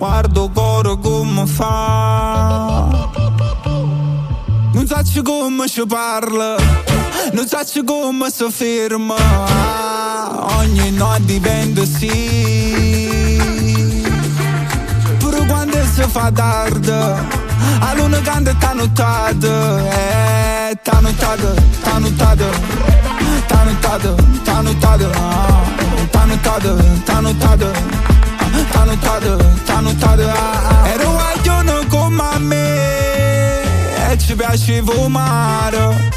guardo coro come fa. Non so come si parla, non so come si ferma. Ogni notte diventa sì. Pure quando si fa tardi, a luna canta t'ha notato. T'ha notato, t'ha notato, t'ha notato, t'ha notato, t'ha notato, t'ha notato, t'ha notato, t'ha notato. Era un guaglione come me e ci piace fumare,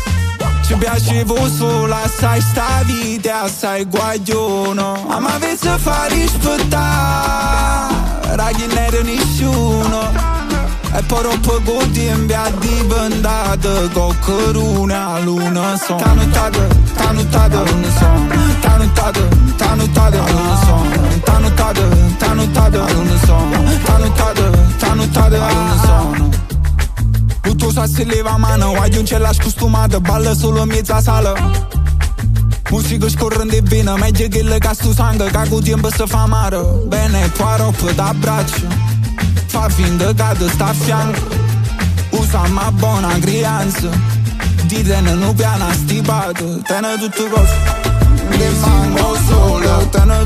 ci piace solo assai sta vita, assai guaglione. Ma avessi fa rispettare, ragazzi non era nessuno. E poi dopo con tempo è diventato coccheruna, luna sono. T'ha notato, t'ha notato, luna sono. T'ha notato, t'ha notato, luna sono. T'ha notato, t'ha notato, luna sono. T'ha notato, t'ha notato, luna sono. Tutto sa se leva mano, guai non ce l'ha scostumata, balla solo in mezza sala. Musica scorrendo in vena, meglio che le casto sangue, che con tempo si fa male. Bene, qua roba t'abbraccio, fa finta che ti sta a fianco, usa ma buona crianza, ditene non piano stipato, tene tutte cose, che manco solo, tene